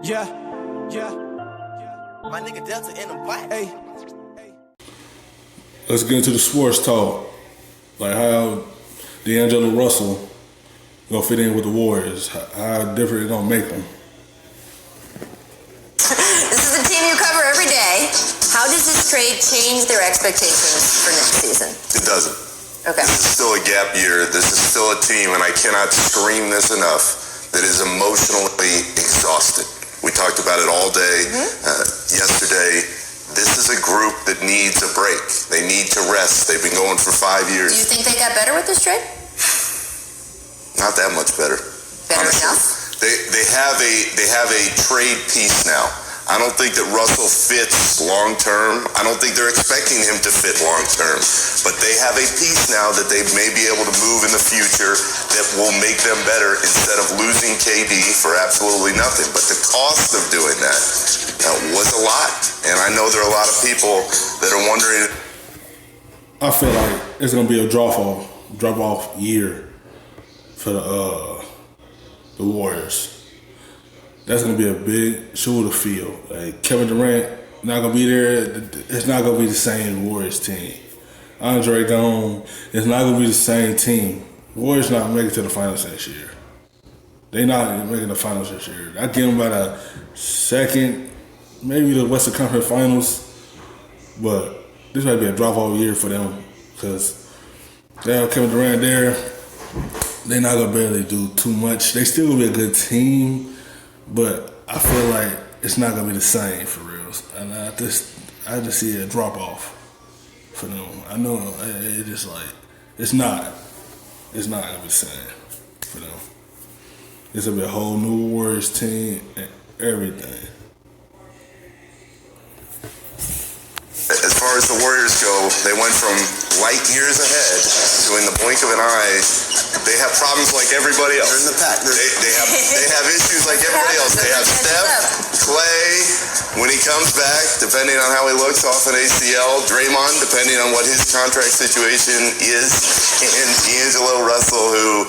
Yeah, yeah. My nigga Delta in the black. Hey. Let's get into the sports talk. Like how D'Angelo Russell gonna fit in with the Warriors. How different it gonna make them. This is a team you cover every day. How does this trade change their expectations for next season? It doesn't. Okay. This is still a gap year. This is still a team, and I cannot scream this enough, that is emotionally exhausted. We talked about it all day yesterday. This is a group that needs a break. They need to rest. They've been going for 5 years. Do you think they got better with this trade? Not that much better. Better honestly. enough? They have a trade piece now. I don't think that Russell fits long term. I don't think they're expecting him to fit long term. But they have a piece now that they may be able to move in the future that will make them better instead of losing KD for absolutely nothing. But the cost of doing that was a lot. And I know there are a lot of people that are wondering. I feel like it's gonna be a drop off year for the Warriors. That's gonna be a big shoe to fill. Like Kevin Durant not gonna be there. It's not gonna be the same Warriors team. Andre gone. It's not gonna be the same team. Warriors not making it to the finals next year. They not making the finals this year. I give them about a second, maybe the Western Conference Finals, but this might be a drop off year for them because they have Kevin Durant there. They're not gonna barely do too much. They still gonna be a good team. But I feel like it's not gonna be the same for real, and I just see a drop off for them. I know it's just like it's not gonna be the same for them. It's gonna be a whole new Warriors team and everything. As far as the Warriors go, they went from light years ahead to in the blink of an eye. They have problems like everybody else. They're in the pack. They have issues like everybody else. They have Steph, Clay, when he comes back, depending on how he looks off an ACL, Draymond, depending on what his contract situation is, and D'Angelo Russell, who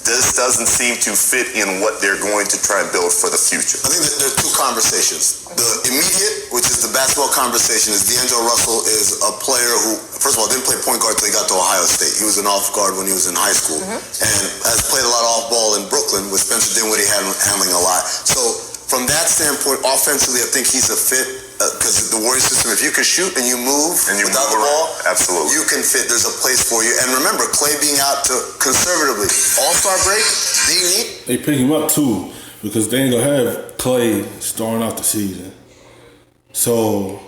this doesn't seem to fit in what they're going to try and build for the future. I think that there are two conversations. The immediate, which is the basketball conversation, is D'Angelo Russell is a player who, first of all, didn't play point guard until he got to Ohio State. He was an off guard when he was in high school, and has played a lot of off ball in Brooklyn with Spencer Dinwiddie handling a lot. So from that standpoint, offensively, I think he's a fit. Because the Warriors system, if you can shoot and you move without the ball, absolutely, you can fit. There's a place for you. And remember, Clay being out to conservatively All-Star break. They pick him up too because they ain't gonna have Clay starting off the season, so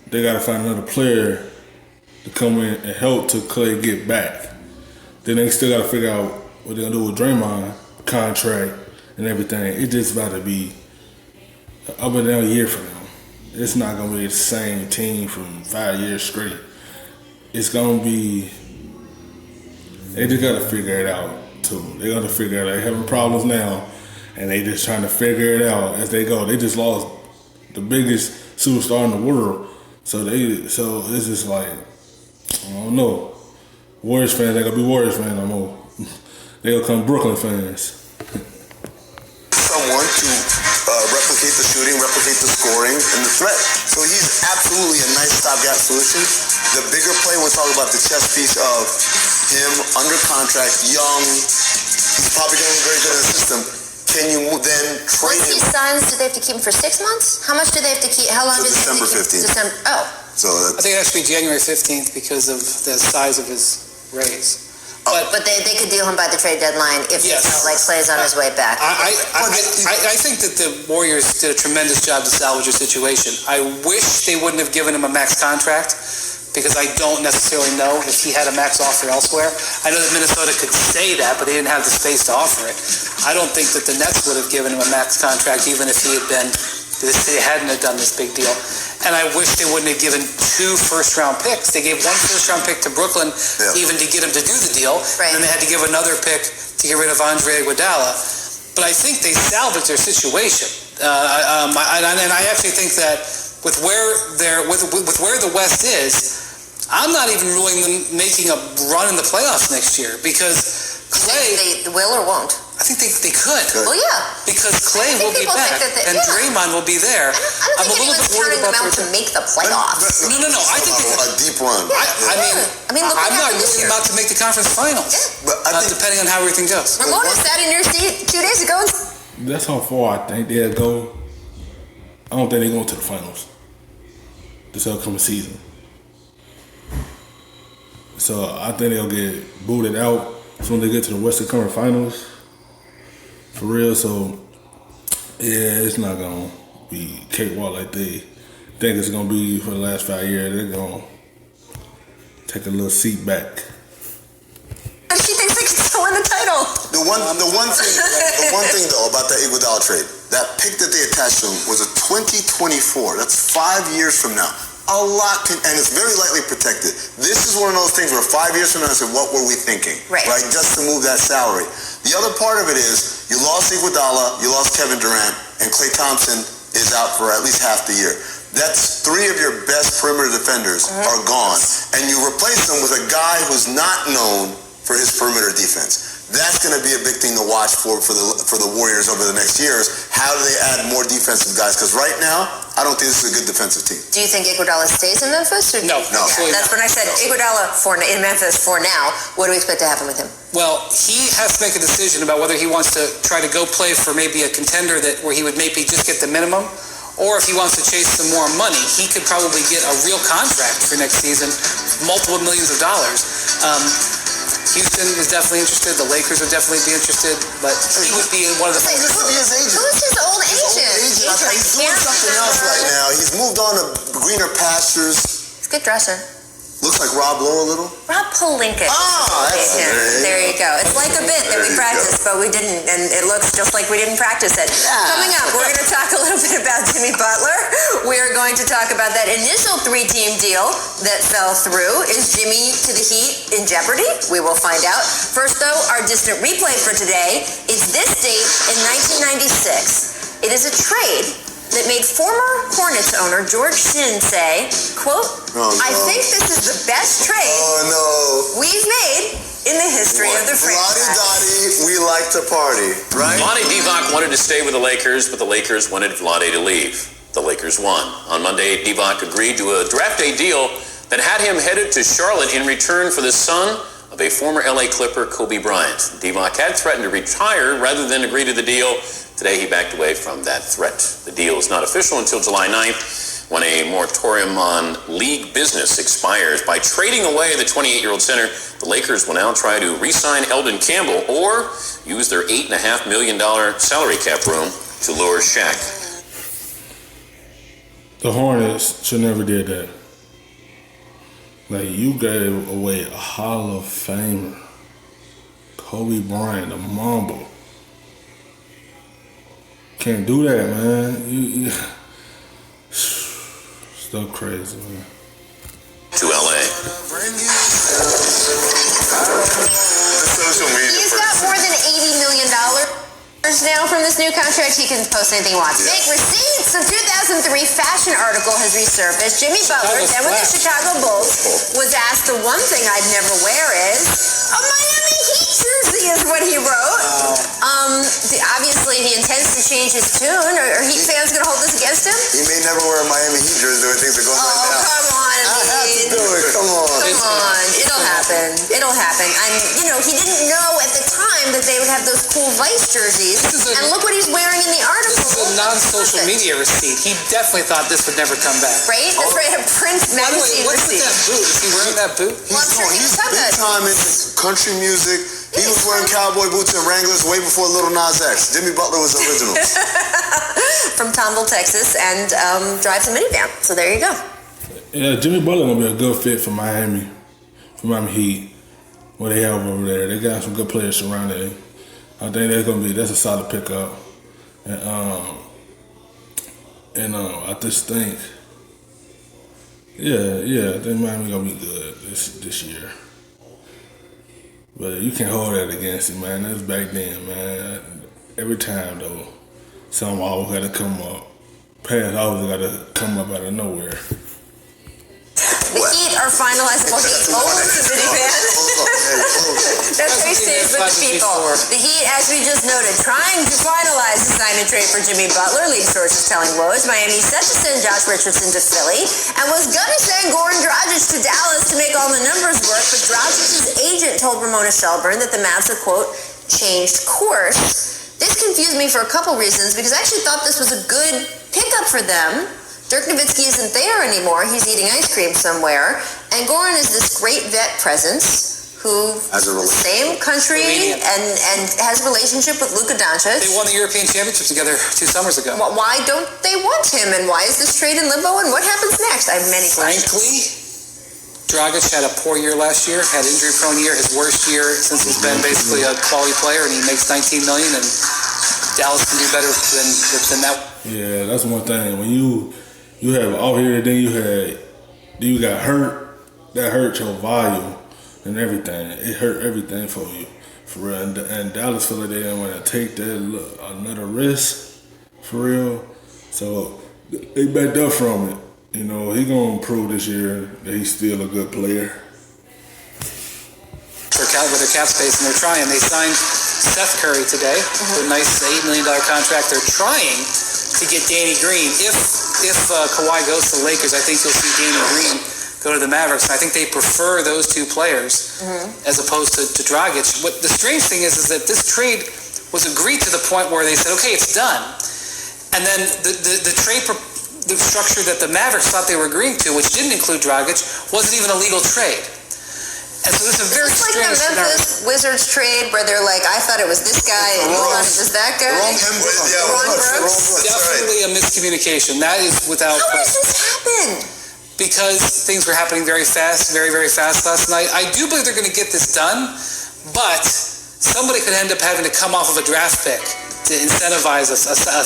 they gotta find another player to come in and help till Clay get back. Then they still gotta figure out what they're gonna do with Draymond contract and everything. It's just about to be an up and down year for them. It's not gonna be the same team from 5 years straight. It's gonna be. They just gotta figure it out too. They gotta figure it out. They're having problems now, and they just trying to figure it out as they go. They just lost the biggest superstar in the world, so it's just like I don't know. Warriors fans ain't gonna be Warriors fans no more. They gonna come Brooklyn fans. Someone to replicate the shooting, replicate the scoring, and the threat. So he's absolutely a nice stopgap solution. The bigger play, we're talking about the chess piece of him under contract, young. He's probably going to be very good in the system. Can you then trade him? Once he signs, do they have to keep him for 6 months? How much do they have to keep? How long So do they have to keep? December 15th. Oh. So I think it has to be January 15th because of the size of his raise. But they could deal him by the trade deadline if they felt like Clay's on his way back. I think that the Warriors did a tremendous job to salvage your situation. I wish they wouldn't have given him a max contract because I don't necessarily know if he had a max offer elsewhere. I know that Minnesota could say that, but they didn't have the space to offer it. I don't think that the Nets would have given him a max contract even if he hadn't have done this big deal. And I wish they wouldn't have given 2 first-round picks. They gave 1 first-round pick to Brooklyn even to get him to do the deal. Right. And then they had to give another pick to get rid of Andre Iguodala. But I think they salvaged their situation. And I actually think that with where the West is, I'm not even ruling them making a run in the playoffs next year because Clay... They will or won't? I think they could. Well, yeah. Because Clay will be people think back, that and Draymond will be there. I don't think anyone's turning them out to make the playoffs. No. I think a deep run. I mean, look I'm not what happened this really year. about to make the conference finals. But I think Depending on how everything goes. Ramona sat in your seat 2 days ago. That's how far I think they'll go. I don't think they're going to the finals this upcoming season. So I think they'll get booted out as soon as they get to the Western Conference Finals. For real, so yeah, it's not gonna be cakewalk like they think it's gonna be for the last 5 years. They're gonna take a little seat back. She thinks they can still win the title. the one thing though about that Iguodala trade, that pick that they attached to him was a 2024. That's 5 years from now. A lot can, and it's very lightly protected. This is one of those things where 5 years from now, I said, what were we thinking? Right. Just to move that salary. The other part of it is you lost Iguodala, you lost Kevin Durant, and Klay Thompson is out for at least half the year. That's 3 of your best perimeter defenders are gone, and you replace them with a guy who's not known for his perimeter defense. That's going to be a big thing to watch for the Warriors over the next years. How do they add more defensive guys? Because right now, I don't think this is a good defensive team. Do you think Iguodala stays in Memphis? Or No. Yeah, that's when I said Iguodala in Memphis for now. What do we expect to happen with him? Well, he has to make a decision about whether he wants to try to go play for maybe a contender where he would maybe just get the minimum, or if he wants to chase some more money. He could probably get a real contract for next season, multiple millions of dollars. Houston is definitely interested. The Lakers would definitely be interested, but he would be in one of the. Who's his agent? Who's his old agent? He's doing something else right now. He's moved on to greener pastures. He's a good dresser. Looks like Rob Lowe a little. Rob Pelinka. That's There you go. It's like a bit that we practiced, but we didn't, and it looks just like we didn't practice it. Coming up, we're going to talk a little bit about Jimmy Butler. We are going to talk about that initial 3-team deal that fell through. Is Jimmy to the Heat in jeopardy? We will find out. First, though, our distant replay for today is this date in 1996. It is a trade that made former Hornets owner George Shinn say, quote, I think this is the best trade we've made in the history of the franchise. Vlade, we like to party, right? Vlade Divac wanted to stay with the Lakers, but the Lakers wanted Vlade to leave. The Lakers won. On Monday, Divac agreed to a draft day deal that had him headed to Charlotte in return for the son of a former LA Clipper, Kobe Bryant. Divac had threatened to retire rather than agree to the deal. Today, he backed away from that threat. The deal is not official until July 9th, when a moratorium on league business expires. By trading away the 28-year-old center, the Lakers will now try to re-sign Eldon Campbell or use their $8.5 million salary cap room to lure Shaq. The Hornets should never did that. Like, you gave away a Hall of Famer, Kobe Bryant, a Mamba. Can't do that, man. You stuff crazy, man. To LA. He's got more than $80 million now from this new contract. He can post anything he wants. Fake receipts. A 2003 fashion article has resurfaced. Jimmy Butler, then with the Chicago Bulls, was asked the one thing I'd never wear is a Miami Heat jersey, is what he wrote. Obviously, he intends to change his tune. Are Heat fans going to hold this against him? He may never wear a Miami Heat jersey the way things are going right now. Come on, I have to do it. Come on. Come on. It'll happen. It'll happen. And, he didn't know at the time that they would have those cool Vice jerseys. And look what he's wearing in the article. This is a non-social media receipt. He definitely thought this would never come back. Right? That's right. A Prince By the way, magazine what's with receipt. that boot? Is he wearing that boot? Well, I'm sure He's done big that. time into country music. He was wearing cowboy boots and Wranglers way before Little Nas X. Jimmy Butler was original. From Tomball, Texas, and drives a minivan. So there you go. Yeah, Jimmy Butler gonna be a good fit for Miami Heat. What they have over there, they got some good players surrounding him. I think that's a solid pickup. And I just think, I think Miami gonna be good this year. But you can't hold that against him, man. That's back then, man. Every time though, something always got to come up. Pass always got to come up out of nowhere. The Heat are finalizable. He owns the minivan. That's how he stays with the people. The Heat, as we just noted, trying to finalize the sign and trade for Jimmy Butler. Lead sources telling Woj Miami set to send Josh Richardson to Philly and was gonna send Goran Dragic to Dallas to make all the numbers work, but Dragic's agent told Ramona Shelburne that the Mavs have, quote, changed course. This confused me for a couple reasons, because I actually thought this was a good pickup for them. Dirk Nowitzki isn't there anymore. He's eating ice cream somewhere. And Goran is this great vet presence who same country and has a relationship with Luka Doncic. They won the European Championship together 2 summers ago. Well, why don't they want him? And why is this trade in limbo? And what happens next? I have many questions. Frankly, Dragic had a poor year last year, had an injury-prone year, his worst year since he's been basically a quality player, and he makes $19 million, and Dallas can do better than that. Yeah, that's one thing. When you have out here, then you got hurt. That hurt your value and everything. It hurt everything for you, for real. And Dallas feel like they didn't want to take that another risk, for real. So they backed up from it. You know, he gonna prove this year that he's still a good player. With their cap space, and they're trying. They signed Seth Curry today with a nice $8 million contract. They're trying to get Danny Green. If Kawhi goes to the Lakers, I think you'll see Danny Green go to the Mavericks. And I think they prefer those two players as opposed to Dragic. What the strange thing is that this trade was agreed to the point where they said, okay, it's done. And then the trade the structure that the Mavericks thought they were agreeing to, which didn't include Dragic, wasn't even a legal trade. And so this is a very strange scenario. It's like the Memphis Wizards trade where they're like, I thought it was this guy and you thought it was that guy. Ron Brooks. Definitely a miscommunication. That is without question. How does this happen? Because things were happening very fast, very, very fast last night. I do believe they're going to get this done, but somebody could end up having to come off of a draft pick to incentivize a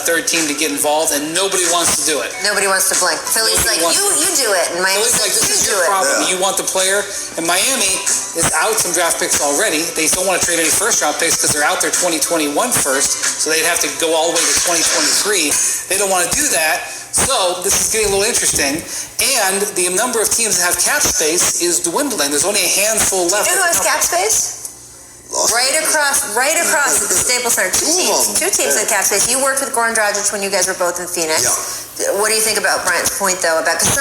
third team to get involved, and nobody wants to do it. Nobody wants to blink. Philly's like, you do it. And Miami's like, this is you your do problem. it. You want the player. And Miami is out some draft picks already. They don't want to trade any first-round picks because they're out their 2021 first, so they'd have to go all the way to 2023. They don't want to do that. So this is getting a little interesting. And the number of teams that have cap space is dwindling. There's only a handful left. You know who has cap space? Right across at the Staples Center. Two teams in cap space. You worked with Goran Dragic when you guys were both in Phoenix. Yeah. What do you think about Bryant's point, though, about because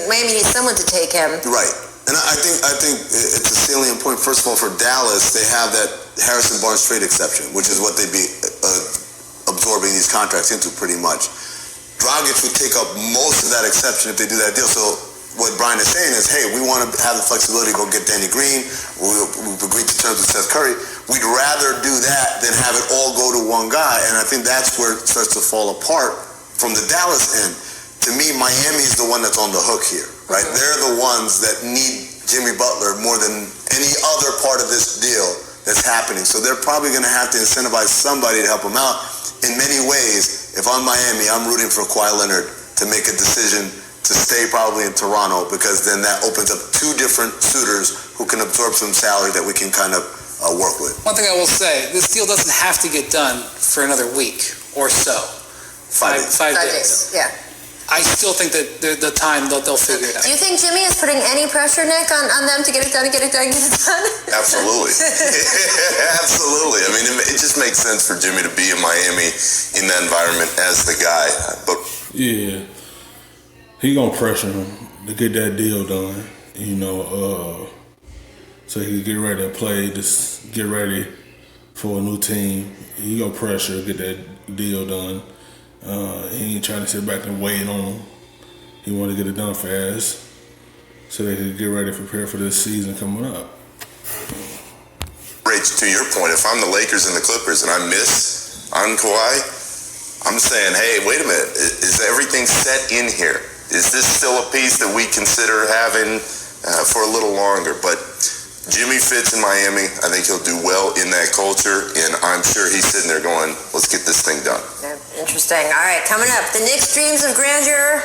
Miami needs someone to take him? Right. And I think it's a salient point. First of all, for Dallas, they have that Harrison Barnes trade exception, which is what they'd be absorbing these contracts into pretty much. Dragic would take up most of that exception if they do that deal. So what Brian is saying is, hey, we want to have the flexibility to go get Danny Green. We've agreed to terms with Seth Curry. We'd rather do that than have it all go to one guy. And I think that's where it starts to fall apart from the Dallas end. To me, Miami's the one that's on the hook here, right? They're the ones that need Jimmy Butler more than any other part of this deal that's happening. So they're probably going to have to incentivize somebody to help them out. In many ways, if I'm Miami, I'm rooting for Kawhi Leonard to make a decision to stay probably in Toronto, because then that opens up two different suitors who can absorb some salary that we can kind of work with. One thing I will say, this deal doesn't have to get done for another week or so. Five days. Yeah. I still think that the time they'll figure it out. Do you think Jimmy is putting any pressure, Nick, on them to get it done? Absolutely. Absolutely. I mean, it just makes sense for Jimmy to be in Miami in that environment as the guy. But yeah, he gonna pressure him to get that deal done, you know, so he can get ready to play, just get ready for a new team. He gonna pressure, get that deal done. He ain't trying to sit back and wait on him. He want to get it done fast so they can get ready to prepare for this season coming up. Rach, to your point, if I'm the Lakers and the Clippers and I miss on Kawhi, I'm saying, hey, wait a minute, is everything set in here? Is this still a piece that we consider having for a little longer? But Jimmy fits in Miami. I think he'll do well in that culture, and I'm sure he's sitting there going, let's get this thing done. Yeah, interesting. All right, coming up, the Knicks' dreams of grandeur,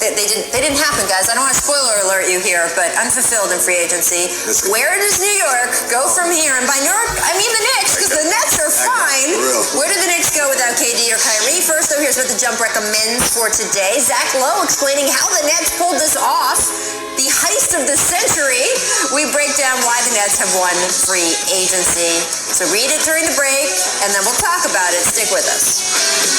they didn't happen, guys. I don't want to spoiler alert you here, but unfulfilled in free agency. Where does New York go from here? And by New York, I mean the Knicks, because the Nets are fine. Where do the Knicks go without KD or Kyrie? First, though, here's what the Jump recommends for today. Zach Lowe explaining how the Nets pulled this off. The heist of the century. We break down why the Nets have won free agency. So read it during the break, and then we'll talk about it. Stick with us.